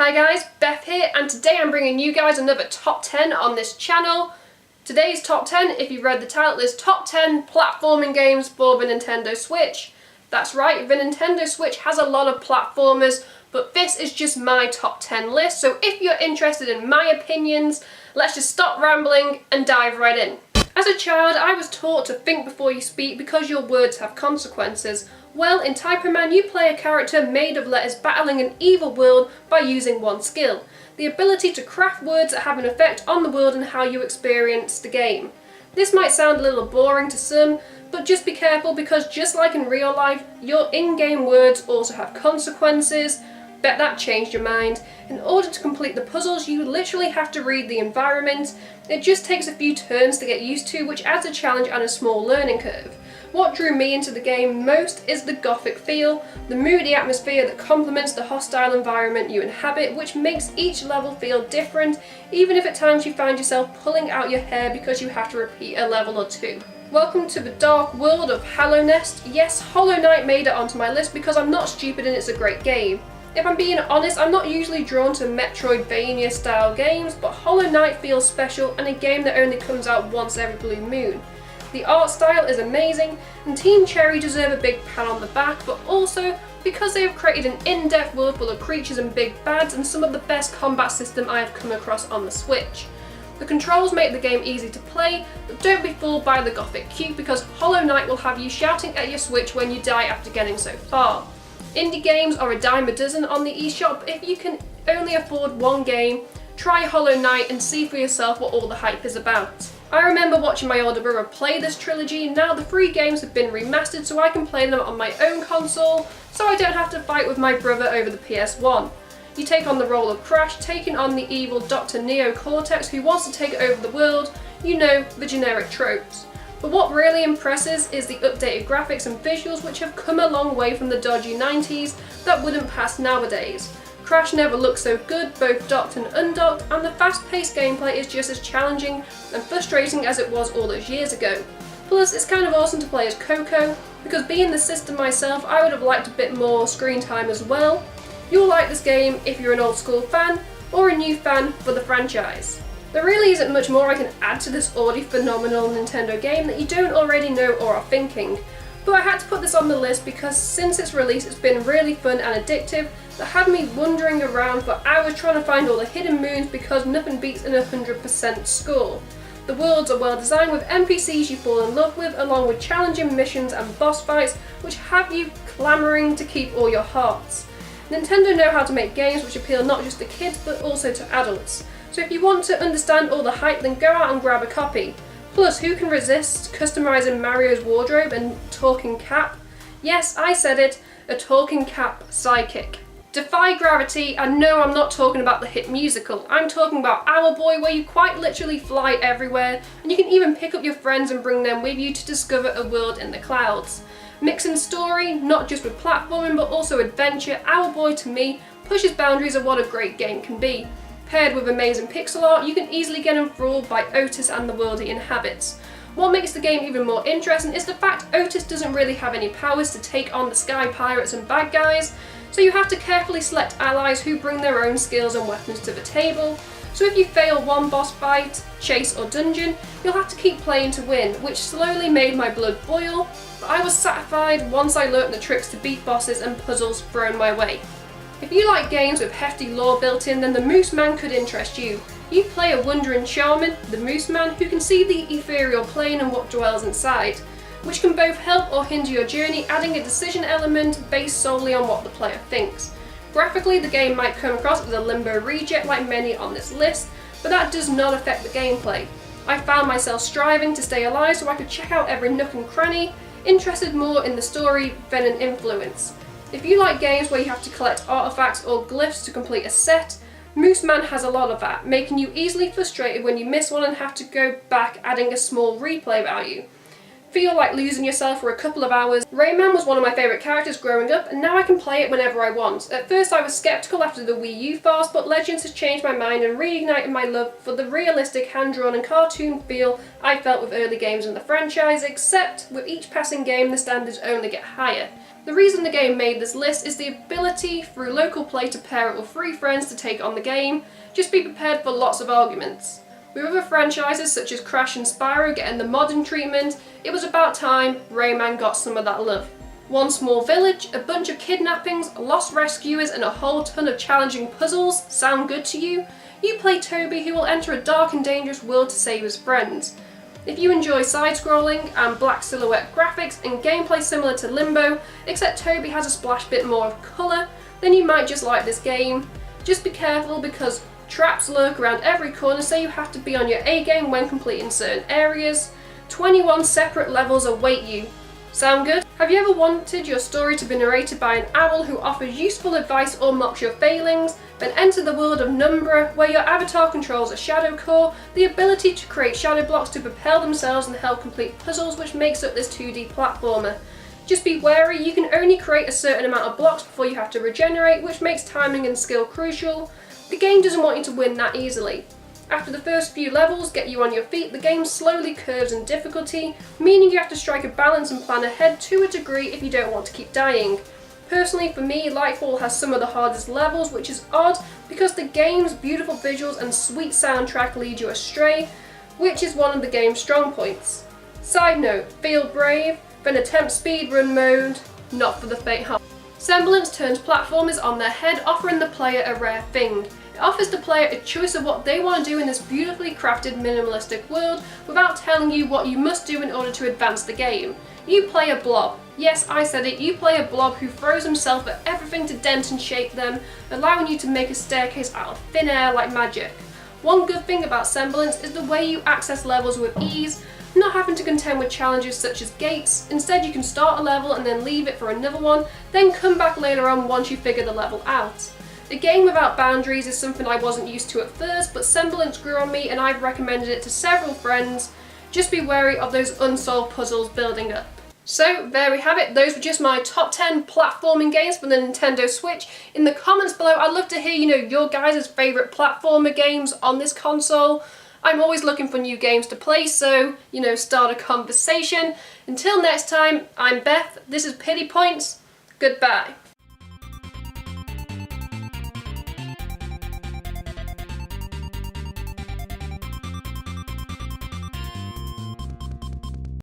Hi guys, Beth here, and today I'm bringing you guys another top 10 on this channel. Today's top 10, if you read the title, is top 10 platforming games for the Nintendo Switch. That's right, the Nintendo Switch has a lot of platformers, but this is just my top 10 list, so if you're interested in my opinions, let's just stop rambling and dive right in. As a child, I was taught to think before you speak because your words have consequences. Well, in Typoman you play a character made of letters battling an evil world by using one skill: the ability to craft words that have an effect on the world and how you experience the game. This might sound a little boring to some, but just be careful because just like in real life, your in-game words also have consequences. Bet that changed your mind. In order to complete the puzzles, you literally have to read the environment. It just takes a few turns to get used to, which adds a challenge and a small learning curve. What drew me into the game most is the gothic feel, the moody atmosphere that complements the hostile environment you inhabit, which makes each level feel different, even if at times you find yourself pulling out your hair because you have to repeat a level or two. Welcome to the dark world of Hollow Nest. Yes, Hollow Knight made it onto my list because I'm not stupid and it's a great game. If I'm being honest, I'm not usually drawn to Metroidvania style games, but Hollow Knight feels special and a game that only comes out once every blue moon. The art style is amazing, and Team Cherry deserve a big pat on the back, but also because they have created an in-depth world full of creatures and big bads and some of the best combat system I have come across on the Switch. The controls make the game easy to play, but don't be fooled by the gothic cute because Hollow Knight will have you shouting at your Switch when you die after getting so far. Indie games are a dime a dozen on the eShop, but if you can only afford one game, try Hollow Knight and see for yourself what all the hype is about. I remember watching my older brother play this trilogy, and now the 3 games have been remastered so I can play them on my own console, so I don't have to fight with my brother over the PS1. You take on the role of Crash, taking on the evil Dr. Neo Cortex who wants to take over the world, you know, the generic tropes. But what really impresses is the updated graphics and visuals, which have come a long way from the dodgy 90s that wouldn't pass nowadays. Crash never looked so good, both docked and undocked, and the fast-paced gameplay is just as challenging and frustrating as it was all those years ago. Plus, it's kind of awesome to play as Coco, because being the sister myself, I would have liked a bit more screen time as well. You'll like this game if you're an old school fan, or a new fan for the franchise. There really isn't much more I can add to this already phenomenal Nintendo game that you don't already know or are thinking, but I had to put this on the list because since its release it's been really fun and addictive that had me wandering around for hours trying to find all the hidden moons because nothing beats an 100% score. The worlds are well designed with NPCs you fall in love with, along with challenging missions and boss fights which have you clamouring to keep all your hearts. Nintendo know how to make games which appeal not just to kids but also to adults. So if you want to understand all the hype, then go out and grab a copy. Plus, who can resist customizing Mario's wardrobe and talking cap? Yes, I said it, a talking cap sidekick. Defy gravity, and no, I'm not talking about the hit musical. I'm talking about Owlboy, where you quite literally fly everywhere, and you can even pick up your friends and bring them with you to discover a world in the clouds. Mixing story, not just with platforming, but also adventure, Owlboy to me pushes boundaries of what a great game can be. Paired with amazing pixel art, you can easily get enthralled by Otis and the world he inhabits. What makes the game even more interesting is the fact Otis doesn't really have any powers to take on the sky pirates and bad guys, so you have to carefully select allies who bring their own skills and weapons to the table. So if you fail one boss fight, chase or dungeon, you'll have to keep playing to win, which slowly made my blood boil, but I was satisfied once I learnt the tricks to beat bosses and puzzles thrown my way. If you like games with hefty lore built in, then the Mooseman could interest you. You play a wandering shaman, the Mooseman, who can see the ethereal plane and what dwells inside, which can both help or hinder your journey, adding a decision element based solely on what the player thinks. Graphically, the game might come across as a limbo reject like many on this list, but that does not affect the gameplay. I found myself striving to stay alive so I could check out every nook and cranny, interested more in the story than in influence. If you like games where you have to collect artifacts or glyphs to complete a set, Mooseman has a lot of that, making you easily frustrated when you miss one and have to go back, adding a small replay value. feel like losing yourself for a couple of hours. Rayman was one of my favourite characters growing up, and now I can play it whenever I want. At first I was sceptical after the Wii U farce, but Legends has changed my mind and reignited my love for the realistic, hand-drawn and cartoon feel I felt with early games in the franchise, except with each passing game the standards only get higher. The reason the game made this list is the ability through local play to pair it with 3 friends to take on the game. Just be prepared for lots of arguments. With other franchises such as Crash and Spyro getting the modern treatment, it was about time Rayman got some of that love. One small village, a bunch of kidnappings, lost rescuers and a whole ton of challenging puzzles sound good to you? You play Toby, who will enter a dark and dangerous world to save his friends. If you enjoy side-scrolling and black silhouette graphics and gameplay similar to Limbo, except Toby has a splash bit more of colour, then you might just like this game. Just be careful because traps lurk around every corner, so you have to be on your A game when completing certain areas. 21 separate levels await you. Sound good? Have you ever wanted your story to be narrated by an owl who offers useful advice or mocks your failings? Then enter the world of Numbra, where your avatar controls a shadow core, the ability to create shadow blocks to propel themselves and help complete puzzles, which makes up this 2D platformer. Just be wary, you can only create a certain amount of blocks before you have to regenerate, which makes timing and skill crucial. The game doesn't want you to win that easily. After the first few levels get you on your feet, the game slowly curves in difficulty, meaning you have to strike a balance and plan ahead to a degree if you don't want to keep dying. Personally, for me, Lightfall has some of the hardest levels, which is odd because the game's beautiful visuals and sweet soundtrack lead you astray, which is one of the game's strong points. Side note, feel brave, then attempt speedrun mode, not for the faint-hearted. Semblance turns platformers on their head, offering the player a rare thing. It offers the player a choice of what they want to do in this beautifully crafted minimalistic world without telling you what you must do in order to advance the game. You play a blob. Yes, I said it, you play a blob who throws himself at everything to dent and shape them, allowing you to make a staircase out of thin air like magic. One good thing about Semblance is the way you access levels with ease, not having to contend with challenges such as gates. Instead, you can start a level and then leave it for another one, then come back later on once you figure the level out. A game without boundaries is something I wasn't used to at first, but Semblance grew on me and I've recommended it to several friends. Just be wary of those unsolved puzzles building up. So there we have it, those were just my top 10 platforming games for the Nintendo Switch. In the comments below, I'd love to hear, your guys' favourite platformer games on this console. I'm always looking for new games to play, so, start a conversation. Until next time, I'm Beth, this is Pity Points, goodbye.